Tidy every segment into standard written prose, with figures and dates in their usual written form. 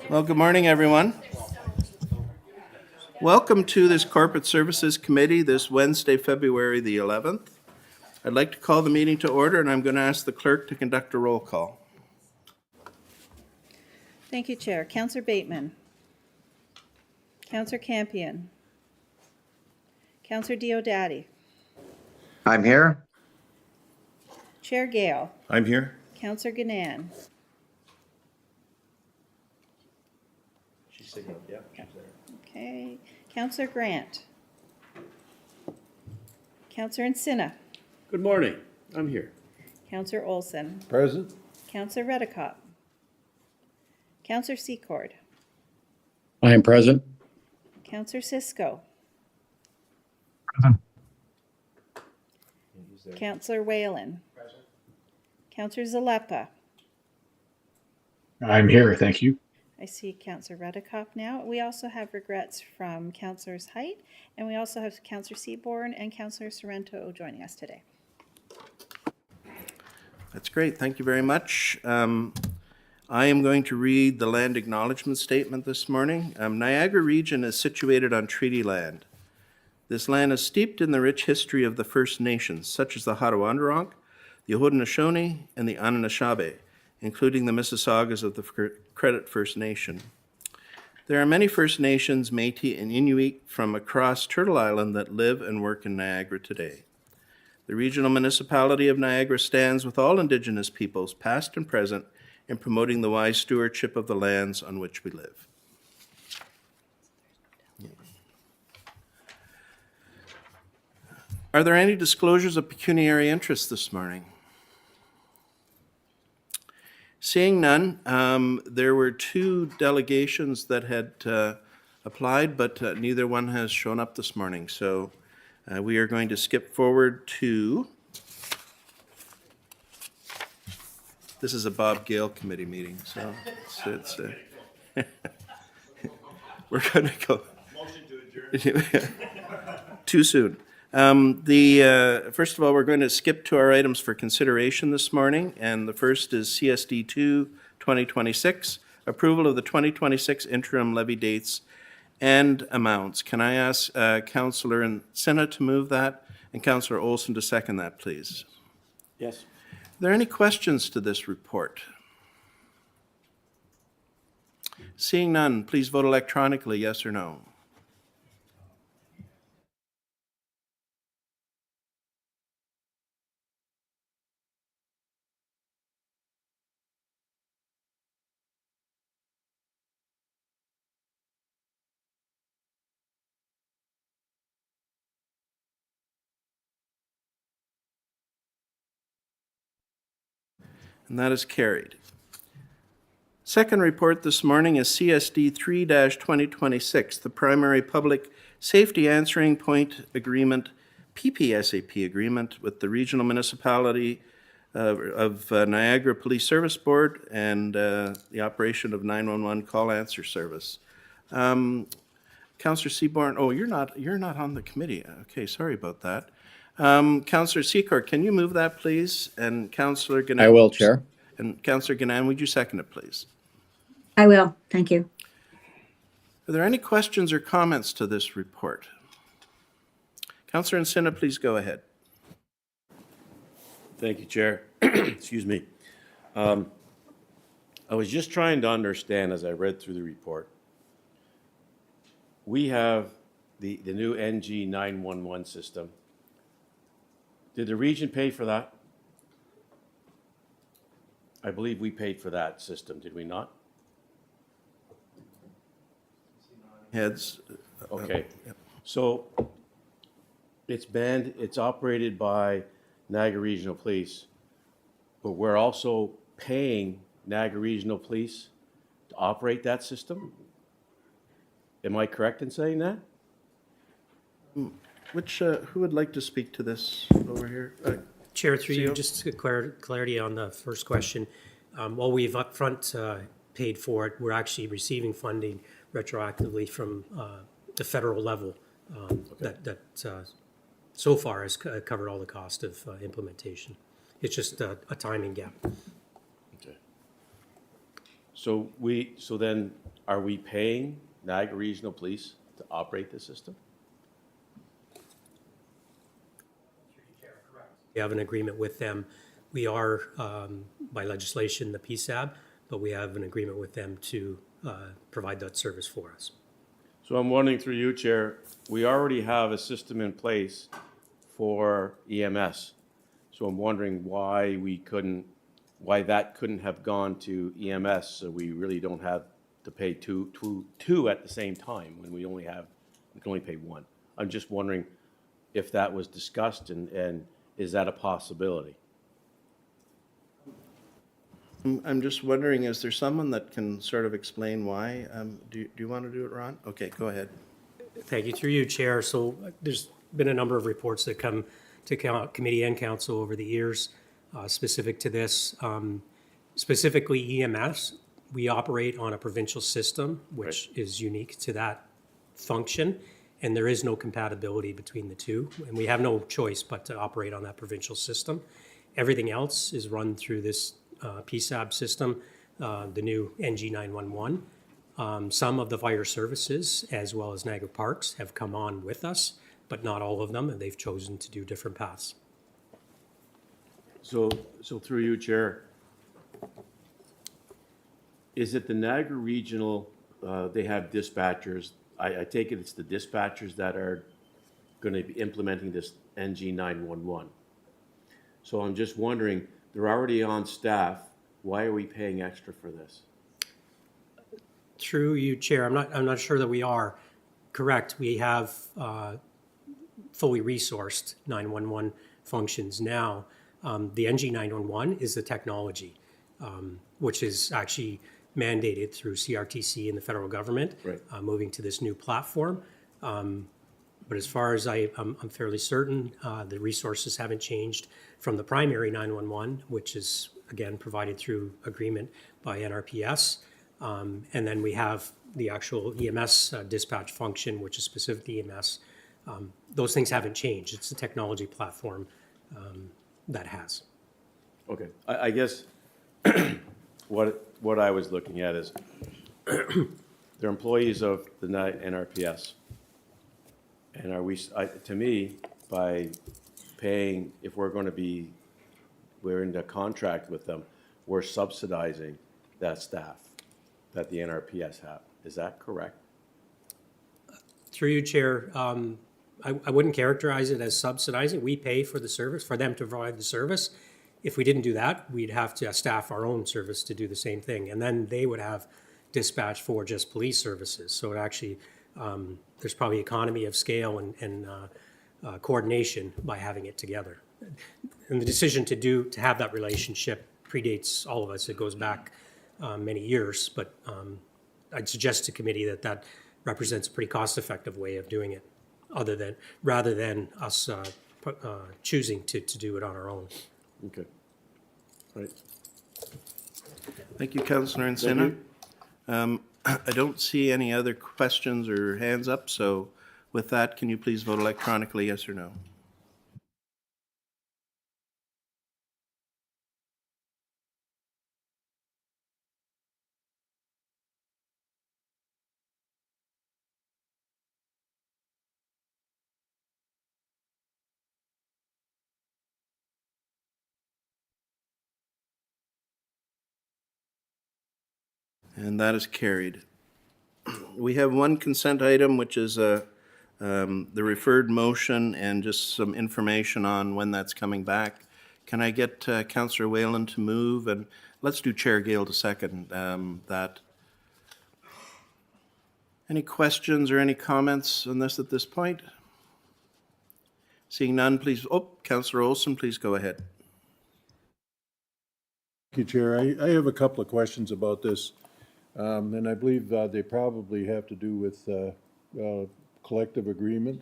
Well, good morning, everyone. Welcome to this Corporate Services Committee this Wednesday, February the 11th. I'd like to call the meeting to order, and I'm going to ask the clerk to conduct a roll call. Thank you, Chair. Councillor Bateman. Councillor Campion. Councillor Diodati. I'm here. Chair Gale. I'm here. Councillor Ganan. She signaled, yeah, she's there. Okay. Councillor Grant. Councillor Encina. Good morning. I'm here. Councillor Olson. Present. Councillor Redicott. Councillor Secord. I am present. Councillor Cisco. Councillor Whalen. Councillor Zalepa. I'm here, thank you. I see Councillor Redicott now. We also have regrets from Councillors Height, and we also have Councillor Seaborn and Councillor Sorrento joining us today. That's great. Thank you very much. I am going to read the land acknowledgement statement this morning. Niagara region is situated on treaty land. This land is steeped in the rich history of the First Nations, such as the Hattawandrock, the Haudenosaunee, and the Anishinaabe, including the Mississaugas of the Credit First Nation. There are many First Nations, Métis, and Inuit from across Turtle Island that live and work in Niagara today. The regional municipality of Niagara stands with all Indigenous peoples, past and present, in promoting the wise stewardship of the lands on which we live. Are there any disclosures of pecuniary interest this morning? Seeing none, there were two delegations that had applied, but neither one has shown up this morning. So we are going to skip forward to, this is a Bob Gale committee meeting, so it's we're going to go. Motion to adjourn. Too soon. First of all, we're going to skip to our items for consideration this morning, and the first is CSD 2 2026, approval of the 2026 interim levy dates and amounts. Can I ask Councillor Encina to move that and Councillor Olson to second that, please? Yes. Are there any questions to this report? Seeing none, please vote electronically, yes or no. And that is carried. Second report this morning is CSD 3-2026, the Primary Public Safety Answering Point Agreement, PPSAP agreement with the Regional Municipality of Niagara Police Service Board and the operation of 911 call answer service. Councillor Seaborn, oh, you're not on the committee. Okay, sorry about that. Councillor Secord, can you move that, please? And Councillor Ganan. I will, Chair. And Councillor Ganan, would you second it, please? I will. Thank you. Are there any questions or comments to this report? Councillor Encina, please go ahead. Thank you, Chair. Excuse me. I was just trying to understand as I read through the report. We have the new NG 911 system. Did the region pay for that? I believe we paid for that system, did we not? Heads. Okay. Yep. So it's banned, it's operated by Niagara Regional Police, but we're also paying Niagara Regional Police to operate that system? Am I correct in saying that? Who would like to speak to this over here? Chair, through you, CEO? just to clarity on the first question. While we've upfront paid for it, we're actually receiving funding retroactively from the federal level that so far has covered all the cost of implementation. It's just a timing gap. Okay. So then, are we paying Niagara Regional Police to operate the system? We have an agreement with them. We are, by legislation, the PSAB, but we have an agreement with them to provide that service for us. So I'm wondering through you, Chair, we already have a system in place for EMS. So I'm wondering why that couldn't have gone to EMS, so we really don't have to pay two at the same time when we can only pay one. I'm just wondering if that was discussed and is that a possibility? I'm just wondering, is there someone that can sort of explain why? Do you want to do it, Ron? Okay, go ahead. Thank you. Through you, Chair. So there's been a number of reports that come to committee and council over the years specific to this. Specifically EMS, we operate on a provincial system, which is unique to that function, and there is no compatibility between the two, and we have no choice but to operate on that provincial system. Everything else is run through this PSAB system, the new NG 911. Some of the fire services, as well as Niagara Parks, have come on with us, but not all of them, and they've chosen to do different paths. So through you, Chair, is it the Niagara Regional, they have dispatchers, I take it it's the dispatchers that are going to be implementing this NG 911. So I'm just wondering, they're already on staff, why are we paying extra for this? Through you, Chair, I'm not sure that we are correct. We have fully resourced 911 functions now. The NG 911 is the technology, which is actually mandated through CRTC and the federal government, Right. Moving to this new platform. But as far as I'm fairly certain, the resources haven't changed from the primary 911, which is, again, provided through agreement by NRPS. And then we have the actual EMS dispatch function, which is specific to EMS. Those things haven't changed. It's the technology platform that has. Okay, I guess what I was looking at is they're employees of the NRPS. And are we, to me, by paying, if we're going to be, we're in a contract with them, we're subsidizing that staff that the NRPS have. Is that correct? Through you, Chair, I wouldn't characterize it as subsidizing. We pay for the service, for them to provide the service. If we didn't do that, we'd have to staff our own service to do the same thing. And then they would have dispatch for just police services. So it actually, there's probably economy of scale and coordination by having it together. And the decision to have that relationship predates all of us. It goes back many years, but I'd suggest to committee that represents a pretty cost-effective way of doing it, rather than us choosing to do it on our own. Okay. Right. Thank you, Councillor Encina. I don't see any other questions or hands up, so with that, can you please vote electronically, yes or no? And that is carried. We have one consent item, which is the referred motion and just some information on when that's coming back. Can I get Councillor Whalen to move? And let's do Chair Gale to second that. Any questions or any comments on this at this point? Seeing none, please. Oh, Councillor Olson, please go ahead. Thank you, Chair. I have a couple of questions about this, and I believe they probably have to do with collective agreement.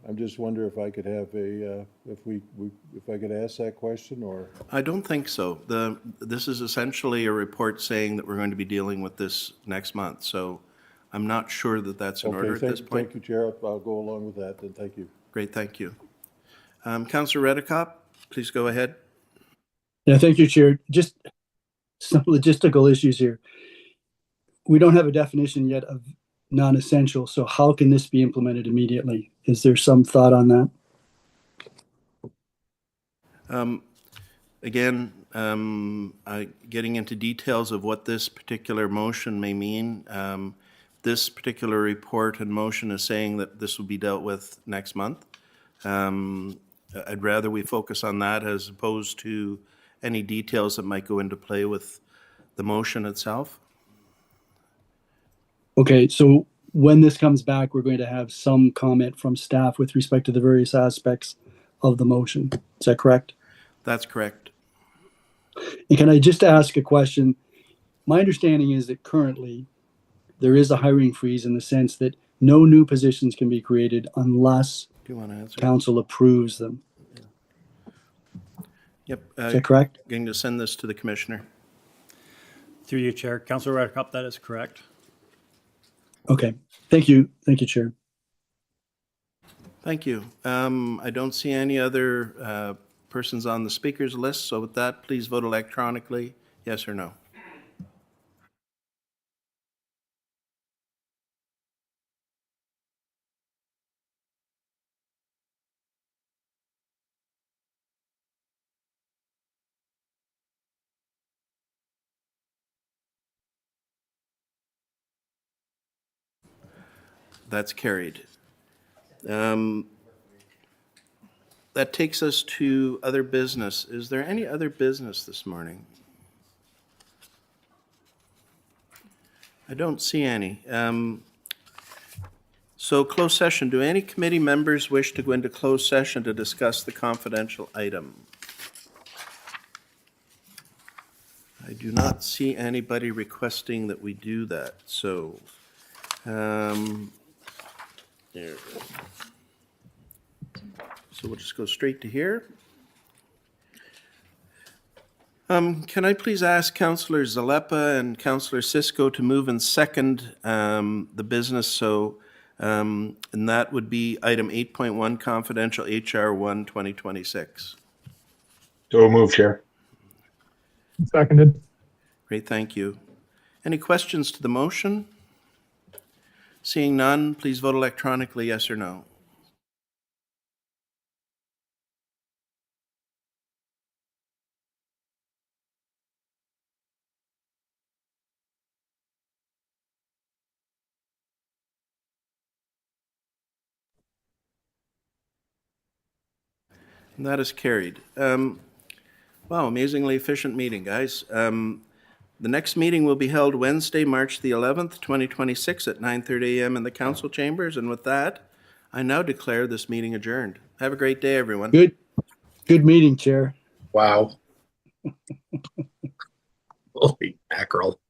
I'm just wondering if I could have if I could ask that question, or? I don't think so. This is essentially a report saying that we're going to be dealing with this next month, so I'm not sure that that's in order at this point. Thank you, Chair. I'll go along with that, then. Thank you. Great, thank you. Councillor Redekop, please go ahead. Yeah, thank you, Chair. Just some logistical issues here. we don't have a definition yet of non-essential, so how can this be implemented immediately? Is there some thought on that? Again, getting into details of what this particular motion may mean. This particular report and motion is saying that this will be dealt with next month. I'd rather we focus on that as opposed to any details that might go into play with the motion itself. Okay, so when this comes back, we're going to have some comment from staff with respect to the various aspects of the motion. Is that correct? That's correct. And can I just ask a question? My understanding is that currently there is a hiring freeze in the sense that no new positions can be created unless Do you want to answer? council approves them. Yep. Is that correct? Going to send this to the commissioner. Through you, Chair. Councillor Redekop, that is correct. Okay. Thank you. Thank you, Chair. Thank you. I don't see any other persons on the speakers list, so with that, please vote electronically, yes or no. That's carried. That takes us to other business. Is there any other business this morning? I don't see any. So closed session, do any committee members wish to go into closed session to discuss the confidential item? I do not see anybody requesting that we do that, so there. So we'll just go straight to here. Can I please ask Councillor Zalepa and Councillor Cisco to move and second the business? So, and that would be item 8.1, confidential HR 1 2026. So move, Chair. Seconded. Great, thank you. Any questions to the motion? Seeing none, please vote electronically, yes or no. And that is carried. Wow, amazingly efficient meeting, guys. The next meeting will be held Wednesday, March the 11th, 2026 at 9:30 a.m. in the council chambers. And with that, I now declare this meeting adjourned. Have a great day, everyone. Good meeting, Chair. Wow. Holy mackerel.